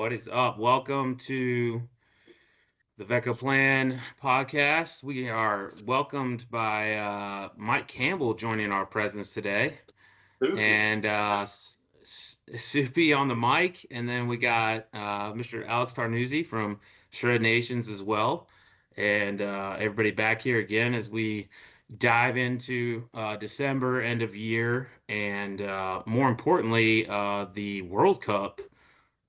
What is up? Welcome to the Vecoplan podcast. We are welcomed by Mike Campbell joining our presence today, Spooky. and Soupy on the mic, and then we got Mr. Alex Tarnoczi from Shred Nations as well, and everybody back here again as we dive into December end of year, and more importantly, the World Cup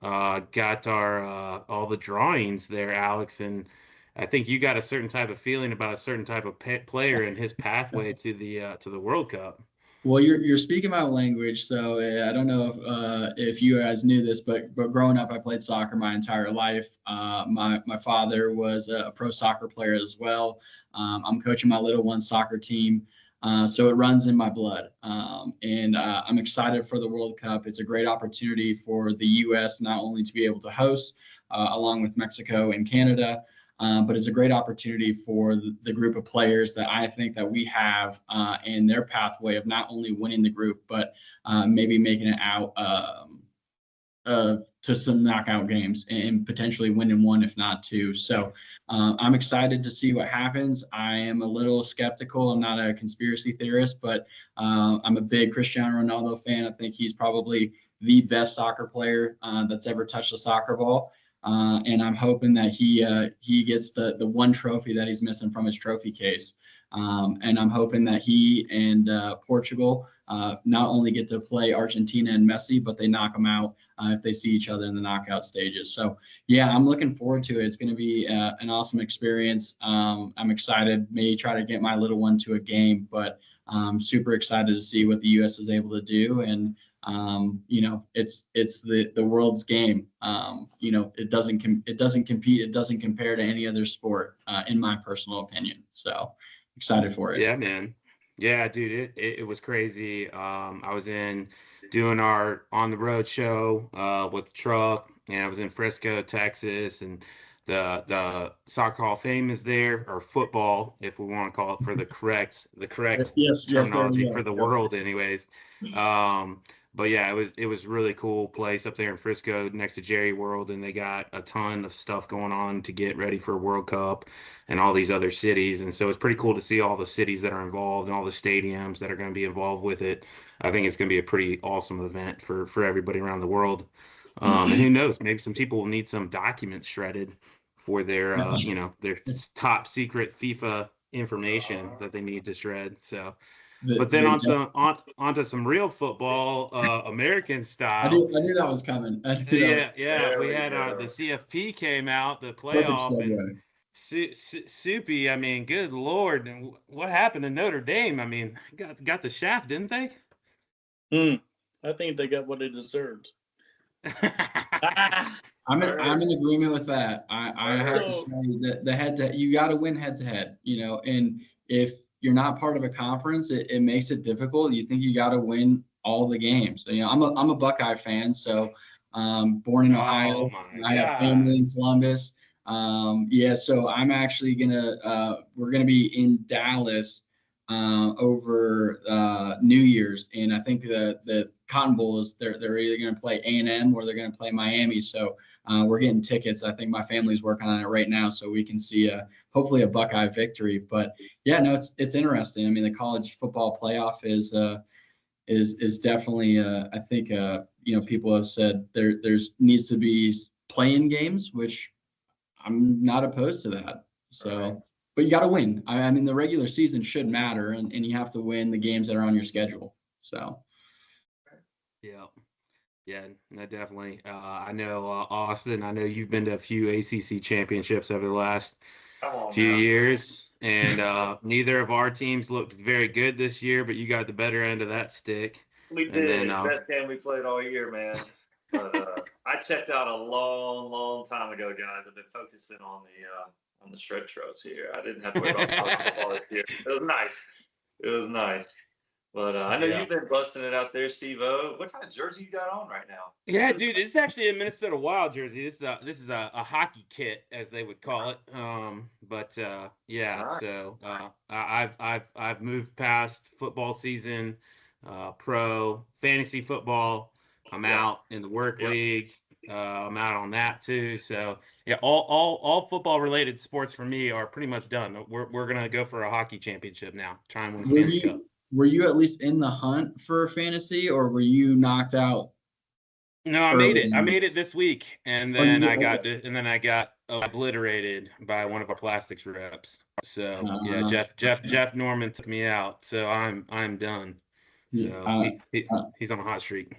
got our all the drawings there, Alex, and I think you got a certain type of feeling about a certain type of player and his pathway to the World Cup. Well, you're speaking my language, so I don't know if you guys knew this, but growing up, I played soccer my entire life. My father was a pro soccer player as well. I'm coaching my little one soccer team, so it runs in my blood. And I'm excited for the World Cup. It's a great opportunity for the U.S. not only to be able to host, along with Mexico and Canada. But it's a great opportunity for the group of players that I think that we have in their pathway of not only winning the group, but maybe making it out to some knockout games and potentially winning one, if not two. So I'm excited to see what happens. I am a little skeptical. I'm not a conspiracy theorist, but I'm a big Cristiano Ronaldo fan. I think he's probably the best soccer player that's ever touched a soccer ball. And I'm hoping that he gets the one trophy that he's missing from his trophy case. And I'm hoping that he and Portugal not only get to play Argentina and Messi, but they knock them out if they see each other in the knockout stages. So, yeah, I'm looking forward to it. It's going to be an awesome experience. I'm excited. May try to get my little one to a game, but I'm super excited to see what the U.S. is able to do. And it's the world's game. It doesn't compete. It doesn't compare to any other sport, in my personal opinion. So excited for it. Yeah, man. Yeah, dude, it was crazy. I was doing our on the road show with the truck, and I was in Frisco, Texas, and the Soccer Hall of Fame is there, or football, if we want to call it for the correct Yes, terminology there for we the go. world, anyways. But yeah, it was really cool place up there in Frisco next to Jerry World, and they got a ton of stuff going on to get ready for World Cup and all these other cities. And so it's pretty cool to see all the cities that are involved and all the stadiums that are going to be involved with it. I think it's going to be a pretty awesome event for everybody around the world. And who knows, maybe some people will need some documents shredded for their their top secret FIFA information that they need to shred. So but then onto some real football, American I style. knew that was coming. Yeah. There We we had go. The CFP came out, the Perfect playoff, and segue. Soupy. I mean, good Lord, and what happened to Notre Dame? I mean, got the shaft, didn't they? I think they got what they deserved. I'm in agreement with that. I have to say that the head to you got to win head to head, and if you're not part of a conference, it makes it difficult. You think you got to win all the games. So, I'm a Buckeye fan, so born in Ohio. Oh my I have family in Columbus. So I'm actually we're gonna be in Dallas over New Year's, and I think the Cotton Bowl is they're either going to play A&M or they're going to play Miami. So we're getting tickets. I think my family's working on it right now, so we can see hopefully a Buckeye victory. But yeah, no, it's interesting. I mean, the college football playoff is definitely I think people have said there's needs to be playing games, which I'm not opposed to that. So. Right. But you got to win. I mean, the regular season should matter, and you have to win the games that are on your schedule. So, yeah, no, definitely. I know Austin. I know you've been to a few ACC championships over the last Come on few now. years, and neither of our teams looked very good this year, but you got the better end of that stick. We And did. then, Best game we played all year, man. But I checked out a long, long time ago, guys. I've been focusing on the shred tros here. I didn't have to worry about college football this year. It was nice. It was nice. But I know Yeah. you've been busting it out there, Stevo. What kind of jersey you got on right now? Yeah, dude, it's actually a Minnesota Wild jersey. This is a hockey kit, as they would call it. Yeah. All right. So I've moved past football season, pro fantasy football. I'm Yeah. out in the work Yep. league, I'm out on that too. So yeah, all football related sports for me are pretty much done. We're gonna go for a hockey championship now. Try and win Were Stanley Cup. you at least in the hunt for fantasy, or were you knocked out No, I made it. I early? made it this week, and Oh, you then did? I got obliterated by one of our plastics reps. So yeah, Uh, Jeff Norman took me out. So I'm done. yeah, So he's on a hot streak.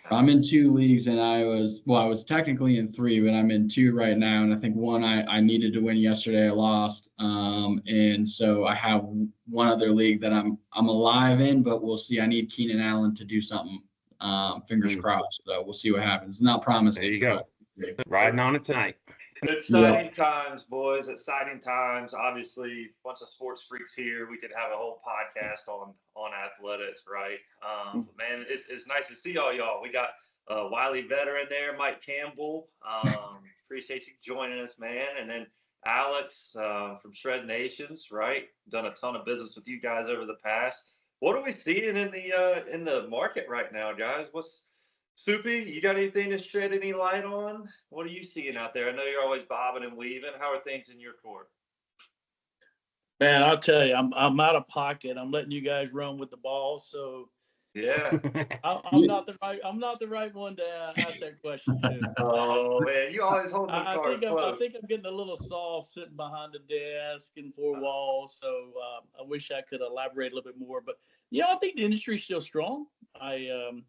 I'm in 2 leagues, and I was technically in 3, but I'm in 2 right now. And I think one I needed to win yesterday, I lost. And so I have one other league that I'm alive in, but we'll see. I need Keenan Allen to do something. Fingers crossed. So we'll see what happens. It's not There you promising, go. but Riding on it tonight. Exciting times, boys. Exciting times. Obviously, bunch of sports freaks here. We could have a whole podcast on athletics, right? But man, it's nice to see all y'all. We got Wiley Veteran there, Mike Campbell. Appreciate you joining us, man. And then Alex from Shred Nations, right? Done a ton of business with you guys over the past. What are we seeing in the market right now, guys? What's Soupy, you got anything to shed any light on? What are you seeing out there? I know you're always bobbing and weaving. How are things in your court? Man, I'll tell you, I'm out of pocket. I'm letting you guys run with the ball, so Yeah. I'm not the right one to ask that question to. Oh man, you always hold them I cards think close. I'm getting a little soft sitting behind the desk and four walls. So I wish I could elaborate a little bit more. But yeah, I think the industry's still strong. Time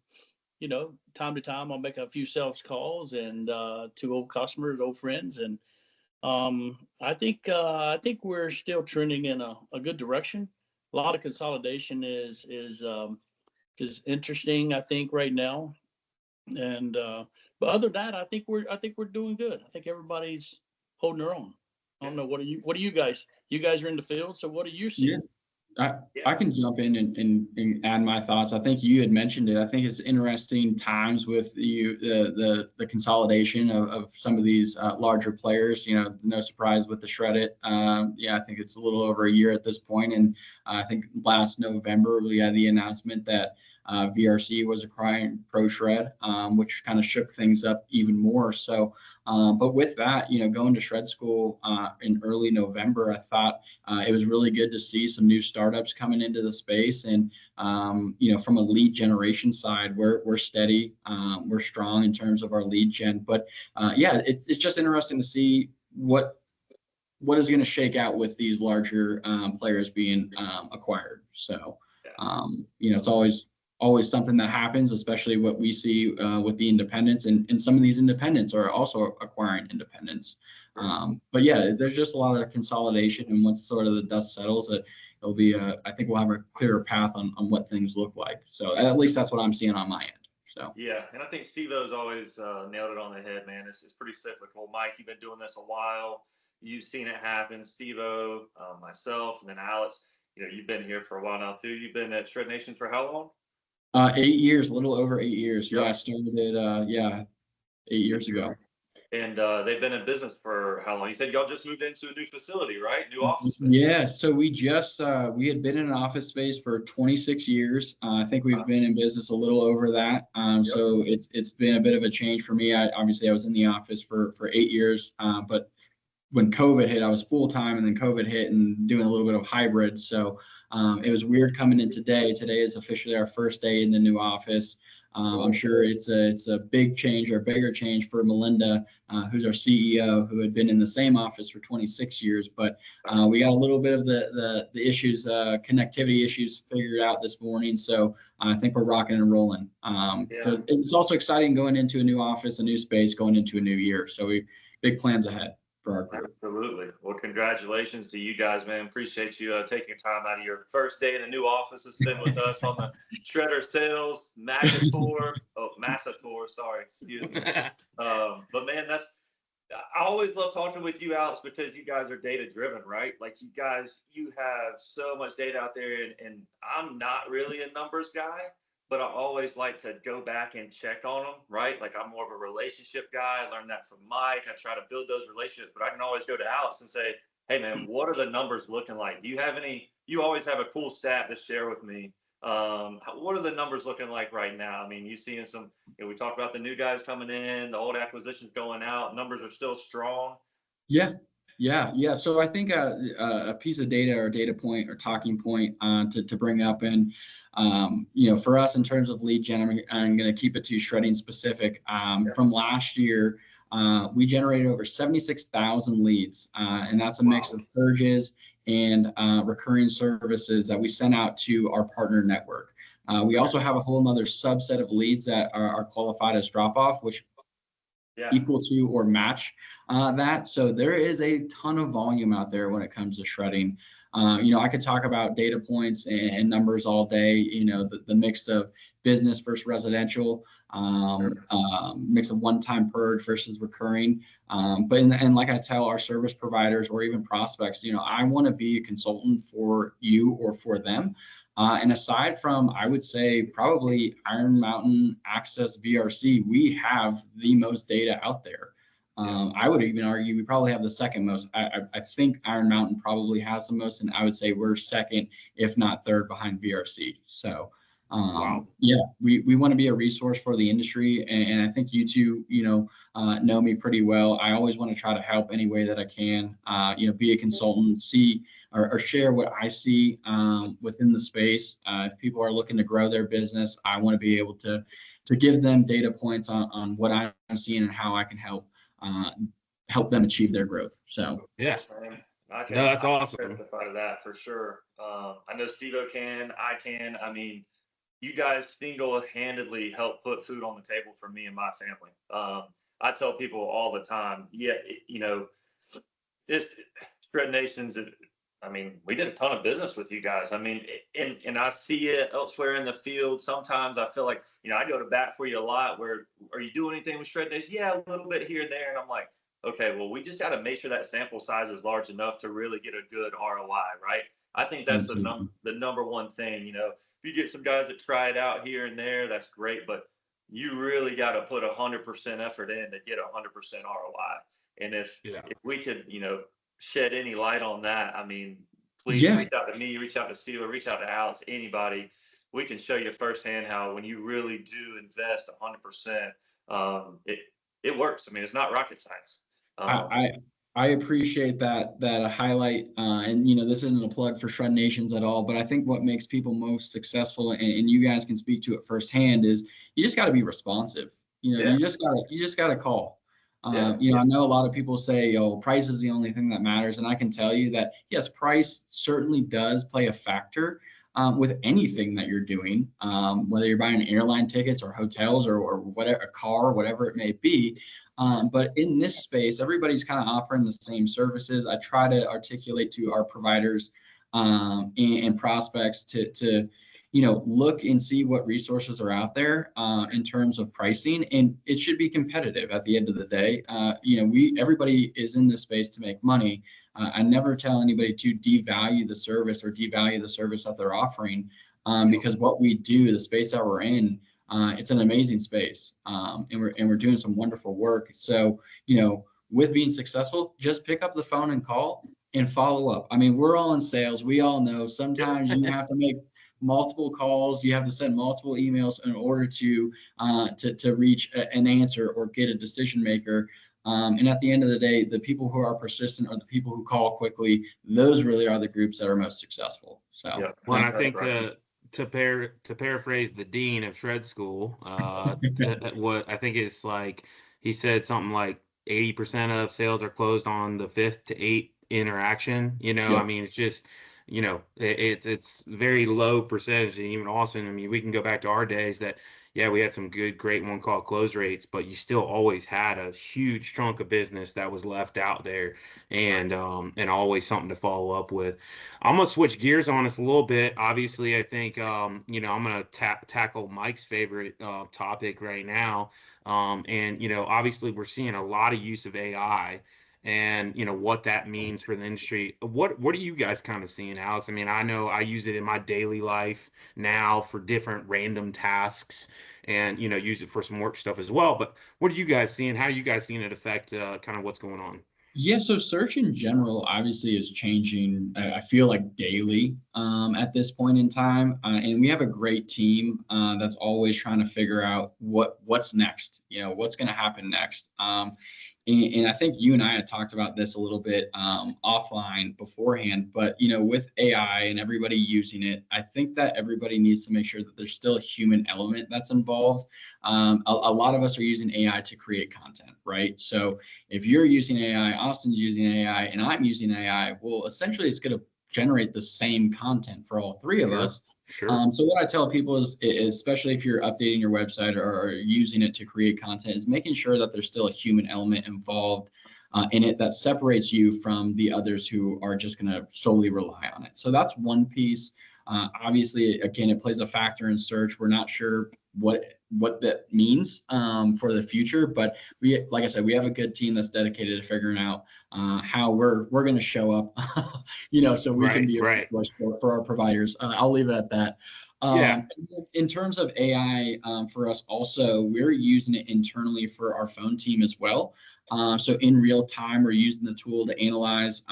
to time I'll make a few sales calls and to old customers, old friends, and I think we're still trending in a good direction. A lot of consolidation is interesting. I think right now, and but other than that, I think we're doing good. I think everybody's holding their own. I don't know. What are you guys? You guys are in the field, so what are you seeing? yeah. I can jump in and add my thoughts. I think you had mentioned it. I think it's interesting times with the consolidation of some of these larger players. No surprise with the Shred It. I think it's a little over a year at this point, and I think last November we had the announcement that VRC was acquiring ProShred, which kind of shook things up even more. So, but with that, going to Shred School in early November, I thought it was really good to see some new startups coming into the space. And, from a lead generation side, we're steady. We're strong in terms of our lead gen. But it's just interesting to see what is going to shake out with these larger players being acquired. So, it's always something that happens, especially what we see with the independents, and some of these independents are also acquiring independents. But yeah, there's just a lot of consolidation, and once sort of the dust settles, it'll be I think we'll have a clearer path on what things look like. So at least that's what I'm seeing on my end. So yeah, and I think Stevo's always nailed it on the head, man. It's pretty cyclical. Mike, you've been doing this a while. You've seen it happen. Stevo, myself, and then Alex. You've been here for a while now too. You've been at Shred Nation for how long? 8 years, a little over 8 years. Yep. Yeah, I started it 8 years ago. And they've been in business for how long? You said y'all just moved into a new facility, right? New office space. Yeah, so we just we had been in an office space for 26 years. I think we've been in business a little over that. So it's been a bit of a change for me. I was in the office for 8 years, but when COVID hit, I was full time, and then COVID hit and doing a little bit of hybrid. So it was weird coming in today. Today is officially our first day in the new office. I'm sure it's a big change, or a bigger change for Melinda, who's our CEO, who had been in the same office for 26 years. But we got a little bit of the issues, connectivity issues figured out this morning. So I think we're rocking and rolling. So it's also exciting going into a new office, a new space, going into a new year. So big plans ahead. Absolutely. Well, congratulations to you guys, man. Appreciate you taking time out of your first day in the new office to spend with us on the Shredder Sales Massator. Sorry, excuse me. But man, I always love talking with you, Alex, because you guys are data driven, right? Like you have so much data out there, and I'm not really a numbers guy, but I always like to go back and check on them, right? Like I'm more of a relationship guy. I learned that from Mike. I try to build those relationships, but I can always go to Alex and say, hey man, what are the numbers looking like? You always have a cool stat to share with me What are the numbers looking like right now? I mean, you seeing some, we talked about the new guys coming in, the old acquisitions going out, numbers are still strong. Yeah, yeah. So I think a piece of data or data point or talking point to bring up, and for us in terms of lead gen, I'm going to keep it to shredding specific. From last year, we generated over 76,000 leads, and that's a mix of purges and recurring services that we sent out to our partner network. We also have a whole nother subset of leads that are qualified as drop off, which equal to or match that. So there is a ton of volume out there when it comes to shredding. I could talk about data points and numbers all day, the mix of business versus residential, mix of one-time purge versus recurring. And like I tell our service providers or even prospects, I want to be a consultant for you or for them. And aside from, I would say probably Iron Mountain, Access, VRC, we have the most data out there. I would even argue we probably have the second most. I think Iron Mountain probably has the most, and I would say we're second, if not third, behind VRC. So, we want to be a resource for the industry, and I think you two, know me pretty well. I always want to try to help any way that I can. Be a consultant, see or share what I see within the space. If people are looking to grow their business, I want to be able to give them data points on what I'm seeing and how I can help them achieve their growth. So yeah, I no, that's awesome. Testify to that for sure. I know Stevo can, I can. I mean, you guys single-handedly help put food on the table for me and my family. I tell people all the time, this Shred Nations, I mean, we did a ton of business with you guys. I mean, and I see it elsewhere in the field. Sometimes I feel like, I go to bat for you a lot. Where are you doing anything with Shred Nation? Yeah, a little bit here and there. And I'm like, okay, well, we just got to make sure that sample size is large enough to really get a good ROI, right? I think that's the number one thing. If you get some guys that try it out here and there, that's great. But you really got to put 100% effort in to get 100% ROI. And if we could, shed any light on that, I mean, please reach out to me, reach out to Stevo, reach out to Alex, anybody. We can show you firsthand how when you really do invest 100%, it works. I mean, it's not rocket science. I appreciate that highlight, and this isn't a plug for Shred Nations at all, but I think what makes people most successful, and you guys can speak to it firsthand, is you just got to be responsive. You just gotta call. I know a lot of people say, price is the only thing that matters. And I can tell you that, yes, price certainly does play a factor with anything that you're doing, whether you're buying airline tickets or hotels or whatever, a car, whatever it may be. But in this space, everybody's kind of offering the same services. I try to articulate to our providers and prospects to look and see what resources are out there in terms of pricing, and it should be competitive at the end of the day. Everybody is in this space to make money. I never tell anybody to devalue the service or devalue the service that they're offering, because what we do, the space that we're in, it's an amazing space, and we're doing some wonderful work. So, with being successful, just pick up the phone and call and follow up. I mean, we're all in sales. We all know sometimes you have to make multiple calls, you have to send multiple emails in order to reach an answer or get a decision maker. And at the end of the day, the people who are persistent are the people who call quickly. Those really are the groups that are most successful. So, well, I think to paraphrase the dean of Shred School, what I think is like, he said something like 80% of sales are closed on the 5th to 8th interaction. I mean, it's just, it's very low percentage. And even Austin, I mean, we can go back to our days that, we had some great one call close rates, but you still always had a huge chunk of business that was left out there, and always something to follow up with. I'm going to switch gears on us a little bit. Obviously, I think, I'm going to tackle Mike's favorite topic right now. And, obviously we're seeing a lot of use of AI, and what that means for the industry. What are you guys kind of seeing, Alex? I mean, I know I use it in my daily life now for different random tasks, and use it for some work stuff as well. But what are you guys seeing? How are you guys seeing it affect kind of what's going on? Yeah, so search in general obviously is changing. I feel like daily at this point in time, and we have a great team that's always trying to figure out what's next. What's going to happen next. And I think you and I had talked about this a little bit offline beforehand, but with AI and everybody using it, I think that everybody needs to make sure that there's still a human element that's involved. A lot of us are using AI to create content, right? So if you're using AI, Austin's using AI, and I'm using AI, well, essentially it's going to generate the same content for all three of us. Sure. So what I tell people is, especially if you're updating your website or using it to create content, is making sure that there's still a human element involved in it that separates you from the others who are just going to solely rely on it. So that's one piece. Obviously, again, it plays a factor in search. We're not sure what that means for the future, but like I said, we have a good team that's dedicated to figuring out how we're going to show up, so we can be a resource for our providers. I'll leave it at that. Yeah. In terms of AI, for us also, we're using it internally for our phone team as well. So in real time, we're using the tool to analyze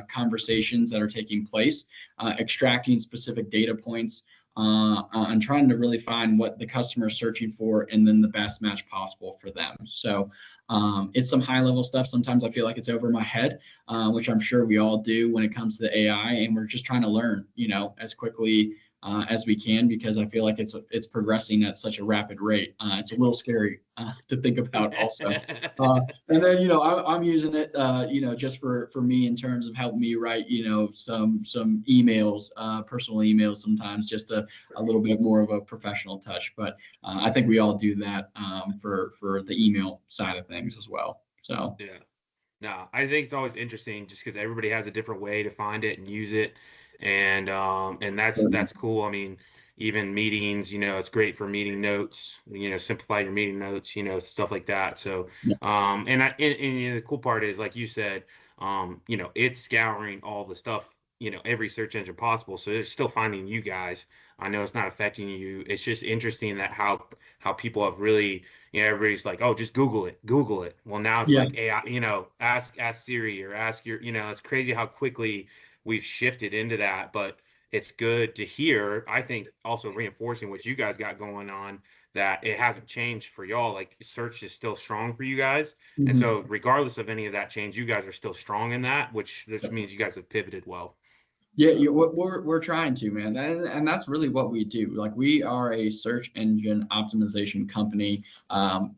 conversations that are taking place, extracting specific data points, and trying to really find what the customer is searching for and then the best match possible for them. So it's some high level stuff. Sometimes I feel like it's over my head, which I'm sure we all do when it comes to the AI. And we're just trying to learn, as quickly as we can, because I feel like it's progressing at such a rapid rate. It's a little scary to think about also. And then, I'm using it, just for me in terms of helping me write, some emails, personal emails sometimes, just a little bit more of a professional touch. But I think we all do that for the email side of things as well. So yeah. No, I think it's always interesting just because everybody has a different way to find it and use it. And that's cool. I mean, even meetings, it's great for meeting notes, simplify your meeting notes, stuff like that. So, yeah. And the cool part is, like you said, it's scouring all the stuff, every search engine possible. So it's still finding you guys. I know it's not affecting you. It's just interesting that how people have really, everybody's like, oh, just Google it, Google it. Well, now it's Yeah. like AI, ask Siri or ask your, it's crazy how quickly we've shifted into that. But it's good to hear, I think, also reinforcing what you guys got going on, that it hasn't changed for y'all. Like, search is still strong for you guys. And Mhm. so regardless of any of that change, you guys are still strong in that, which means you guys have pivoted well. Yeah, we're trying to, man, and that's really what we do. Like, we are a search engine optimization company.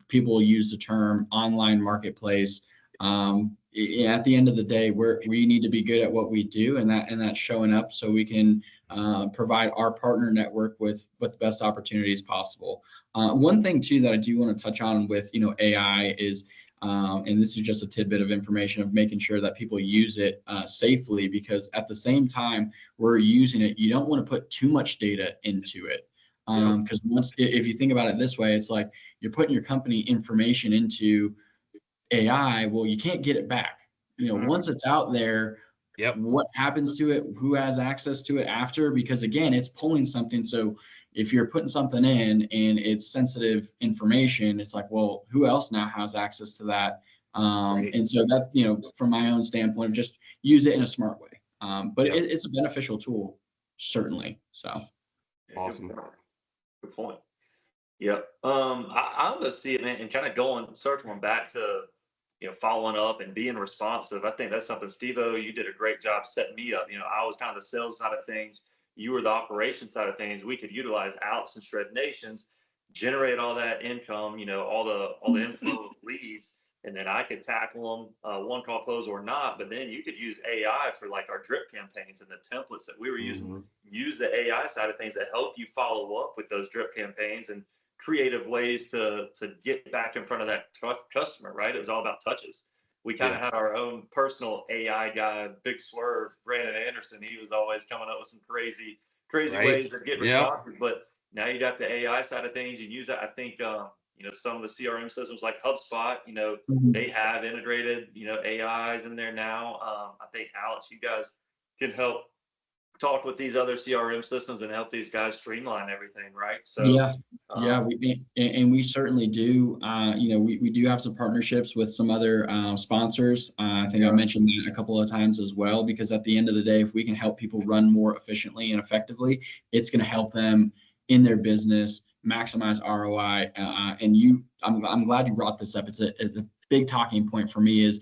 People use the term online marketplace. At the end of the day, we need to be good at what we do, and that's showing up so we can provide our partner network with the best opportunities possible. One thing too that I do want to touch on with AI is. And this is just a tidbit of information of making sure that people use it safely, because at the same time we're using it, you don't want to put too much data into it. Because if you think about it this way, it's like you're putting your company information into AI. Well, you can't get it back. Once it's out there, Yep. what happens to it? Who has access to it after? Because again, it's pulling something. So if you're putting something in and it's sensitive information, it's like, well, who else now has access to that? And so that, from my own standpoint, just use it in a smart way. But Yep. it's a beneficial tool, certainly. So Awesome. Good point. Yep. I almost see it, man, and kind of circling back to, following up and being responsive. I think that's something, Stevo, you did a great job setting me up. I was kind of the sales side of things. You were the operations side of things. We could utilize Alex and Shred Nations, generate all that income, all the inflow of leads, and then I could tackle them one call close or not. But then you could use AI for like our drip campaigns and the templates that we were using. Mm-hmm. Use the AI side of things that help you follow up with those drip campaigns and creative ways to get back in front of that customer, right? It was all about touches. We kind of had our own personal AI guy, Big Swerve, Brandon Anderson. He was always coming up with some crazy ways to get responses. But now you got the AI side of things. You use that. I think some of the CRM systems like HubSpot, they have integrated AIs in there now. I think, Alex, you guys can help talked with these other CRM systems and helped these guys streamline everything, right? So yeah, we certainly do. We do have some partnerships with some other sponsors. I think I mentioned that a couple of times as well, because at the end of the day, if we can help people run more efficiently and effectively, it's going to help them in their business maximize ROI. I'm glad you brought this up. It's a big talking point for me. Is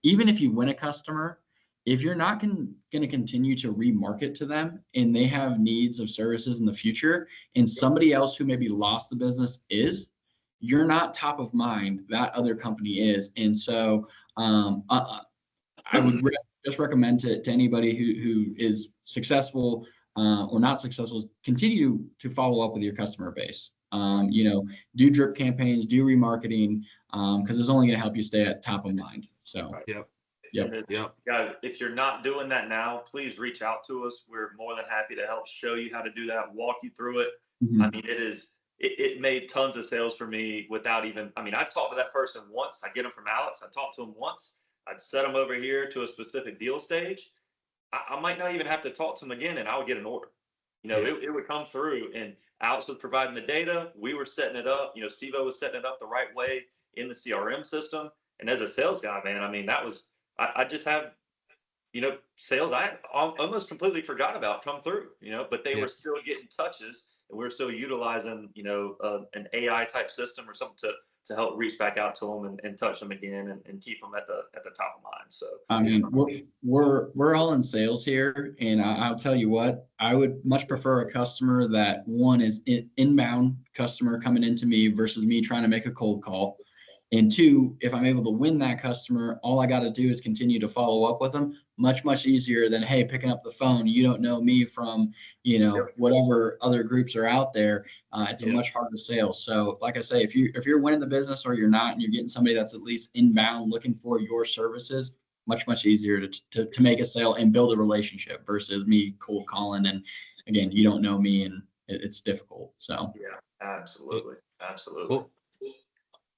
even if you win a customer, if you're not going to continue to remarket to them and they have needs of services in the future, and somebody else who maybe lost the business you're not top of mind, that other company is. And so I would just recommend to anybody who is successful or not successful, continue to follow up with your customer base. Do drip campaigns, do remarketing, because it's only going to help you stay at top of mind. So, Yep. Guys, if you're not doing that now, please reach out to us. We're more than happy to help show you how to do that, walk you through it. Mm-hmm. I mean, it made tons of sales for me without even, I've talked to that person once. I get them from Alex. I talked to them once. I'd set them over here to a specific deal stage. I might not even have to talk to them again, and I would get an order. It would come through, and Alex was providing the data. We were setting it up. Stevo was setting it up the right way in the CRM system. And as a sales guy, man, that was, I just have, sales I almost completely forgot about come through, but they were still getting touches, and we're still utilizing, an AI type system or something to help reach back out to them and touch them again and keep them at the top of mind. So we're all in sales here, and I'll tell you what, I would much prefer a customer that one is inbound customer coming into me versus me trying to make a cold call. And two, if I'm able to win that customer, all I got to do is continue to follow up with them. Much, much easier than, hey, picking up the phone. You don't know me from, whatever other groups are out there. It's a much harder sale. So like I say, if you're winning the business or you're not, and you're getting somebody that's at least inbound looking for your services, much, much easier to make a sale and build a relationship versus me cold calling. And again, you don't know me and it's difficult. So yeah, absolutely. Well,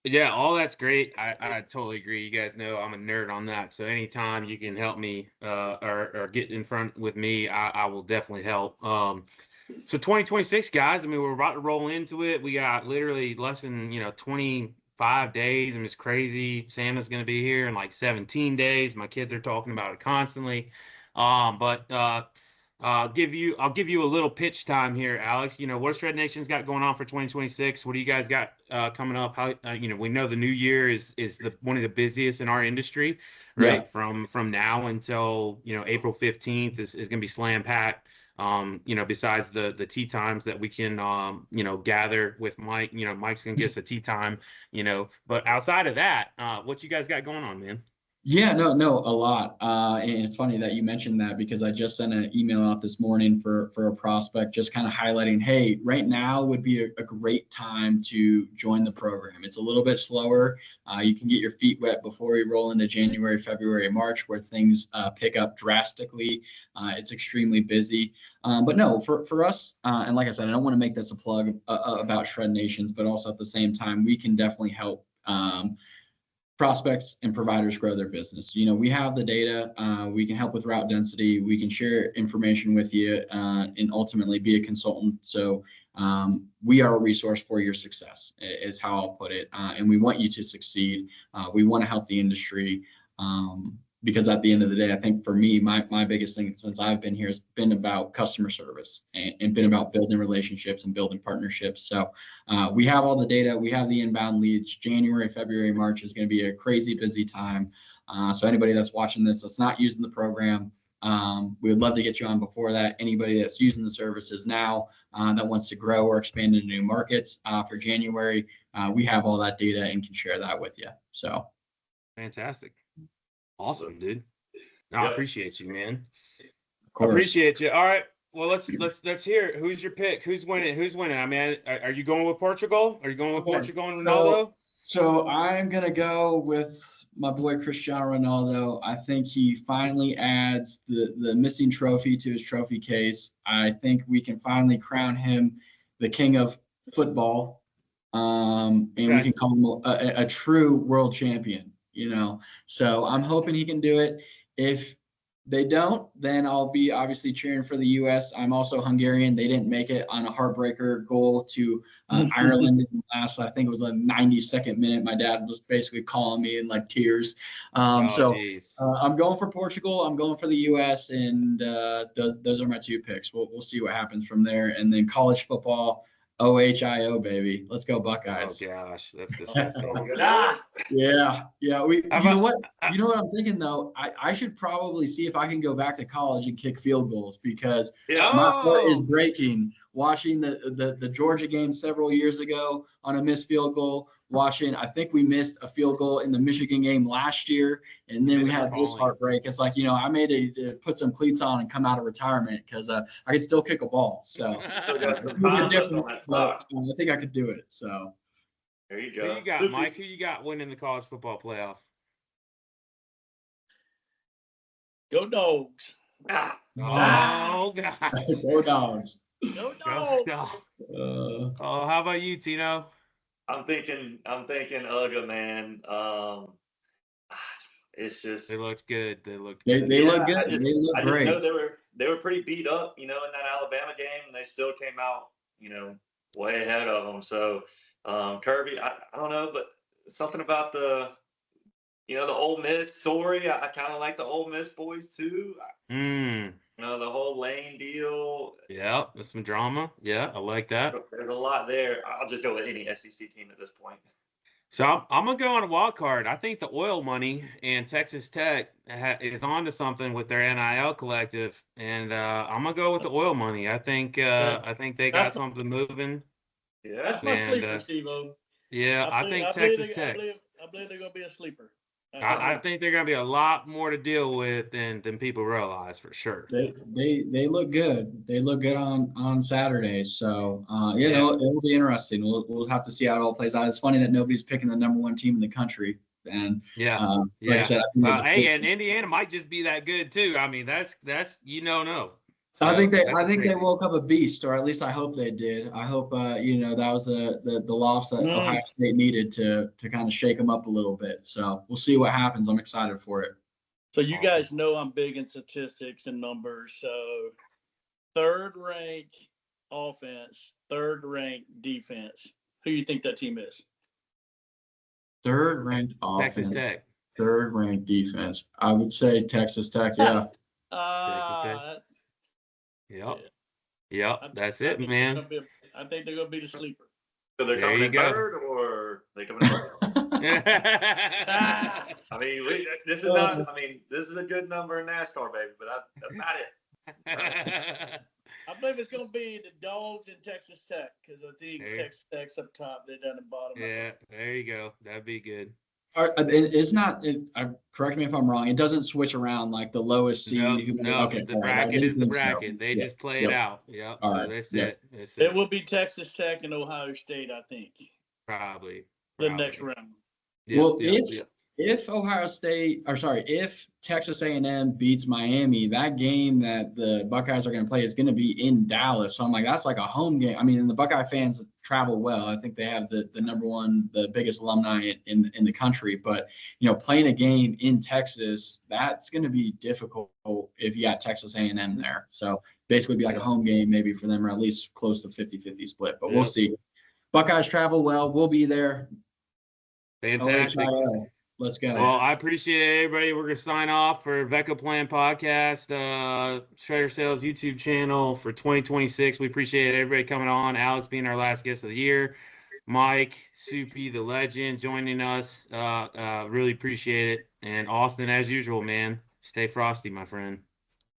yeah, all that's great. I totally agree. You guys know I'm a nerd on that. So anytime you can help me or get in front with me, I will definitely help. So 2026, guys, we're about to roll into it. We got literally less than 25 days. It's crazy. Santa's going to be here in like 17 days. My kids are talking about it constantly. I'll give you a little pitch time here, Alex. What Shred Nation's got going on for 2026? What do you guys got coming up? How we know the new year is one of the busiest in our industry, right? Yeah. From now until April 15th is going to be slam packed. Besides the tea times that we can gather with Mike. Mike's gonna get us a tea time. But outside of that, what you guys got going on, man? Yeah, no, a lot. And it's funny that you mentioned that, because I just sent an email out this morning for a prospect, just kind of highlighting, hey, right now would be a great time to join the program. It's a little bit slower. You can get your feet wet before we roll into January, February, March, where things pick up drastically. It's extremely busy. But no, for us, and like I said, I don't want to make this a plug about Shred Nations, but also at the same time, we can definitely help prospects and providers grow their business. We have the data, we can help with route density, we can share information with you, and ultimately be a consultant. So we are a resource for your success is how I'll put it. And we want you to succeed. We want to help the industry. Because at the end of the day, I think for me, my biggest thing since I've been here has been about customer service and been about building relationships and building partnerships. So we have all the data, we have the inbound leads. January, February, March is going to be a crazy busy time. So anybody that's watching this that's not using the program, we would love to get you on before that. Anybody that's using the services now that wants to grow or expand into new markets for January, we have all that data and can share that with you. So fantastic. Awesome, dude. No, I appreciate you, man. Of course. Appreciate you. All right. Well, let's hear it. Who's your pick? Who's winning? Are you going with Portugal? Are you going with Portugal and Ronaldo? So I'm gonna go with my boy Cristiano Ronaldo. I think he finally adds the missing trophy to his trophy case. I think we can finally crown him the king of football, and we can call him a true world champion. So I'm hoping he can do it. If they don't, then I'll be obviously cheering for the U.S. I'm also Hungarian. They didn't make it on a heartbreaker goal to Ireland in the last, I think it was a 92nd minute. My dad was basically calling me in like tears. Geez. I'm going for Portugal. I'm going for the U.S. And those are my two picks. We'll see what happens from there. And then college football, OHIO, baby. Let's go Buckeyes. Oh gosh, that's disgusting. Yeah. You know what? I- You know what I'm thinking though? I should probably see if I can go back to college and kick field goals because my heart is breaking watching the Georgia game several years ago on a missed field goal. I think we missed a field goal in the Michigan game last year, and then we had this heartbreak. It's like, I made to put some cleats on and come out of retirement because I could still kick a ball. So I think I could do it. So there you go. Who you got, Mike? Who you got winning the college football playoff? Go Dogs. Oh God. Go Dogs. Go Dogs. Oh, how about you, Tino? I'm thinking UGA, man. It's just They looked good. They look good. They look great. I just know they were pretty beat up, in that Alabama game, and they still came out, way ahead of them. So Kirby, I don't know, but something about the Ole Miss story. I kind of like the Ole Miss boys too. The whole Lane deal. Yeah, there's some drama. Yeah, I like that. There's a lot there. I'll just go with any SEC team at this point. So I'm gonna go on a wild card. I think the oil money and Texas Tech is onto something with their NIL collective, and I'm gonna go with the oil money. I think they got something moving. Yeah, that's my sleeper, Stevo. Yeah, I think Texas Tech. I believe they're gonna be a sleeper. I think they're going to be a lot more to deal with than people realize, for sure. They look good. They look good on Saturday. So it'll be interesting. We'll have to see how it all plays out. It's funny that nobody's picking the number one team in the country. And like I said, and Indiana might just be that good too. I mean, that's no. So, I think they woke up a beast, or at least I hope they did. I hope that was the loss that Ohio State needed to kind of shake them up a little bit. So we'll see what happens. I'm excited for it. So you guys know I'm big in statistics and numbers. So third ranked offense, third ranked defense. Who do you think that team is? Third ranked offense, Texas Tech. Third ranked defense. I would say Texas Tech. Yeah. Texas Tech. Yep. That's it, man. I think they're gonna be the sleeper. So they're coming in third, or they coming in fourth? I mean, this is not. I mean, this is a good number in NASCAR, baby, but that's not it. I believe it's gonna be the Dogs and Texas Tech because I think Texas Tech's up top. They're down the bottom. Yeah, there you go. That'd be good. It's not. Correct me if I'm wrong. It doesn't switch around like the lowest seed. Okay, the bracket is the bracket. They just play it out. Yep. All so right. that's it. That's it will be Texas Tech and Ohio State, I think. Probably. The next round. Well, if Texas A&M beats Miami, that game that the Buckeyes are going to play is going to be in Dallas. So I'm like, that's like a home game. I mean, and the Buckeye fans travel well. I think they have the number one, the biggest alumni in the country. But, playing a game in Texas, that's going to be difficult if you got Texas A&M there. So basically be like a home game maybe for them, or at least close to 50-50 split. But we'll see. Buckeyes travel well. We'll be there. Fantastic. Let's go. Well, I appreciate everybody. We're going to sign off for Vecoplan Podcast, Shredder Sales YouTube channel for 2026. We appreciate everybody coming on. Alex being our last guest of the year. Mike, Soupy, the legend, joining us. Really appreciate it. And Austin, as usual, man, stay frosty, my friend.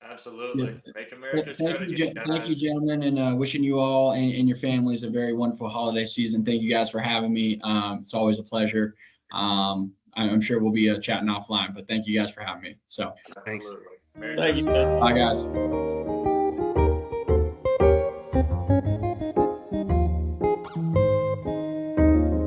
Absolutely. Make America great again, guys. Thank you, gentlemen, and wishing you all and your families a very wonderful holiday season. Thank you guys for having me. It's always a pleasure. I'm sure we'll be chatting offline, but thank you guys for having me. So thanks. Thank you. Bye, guys.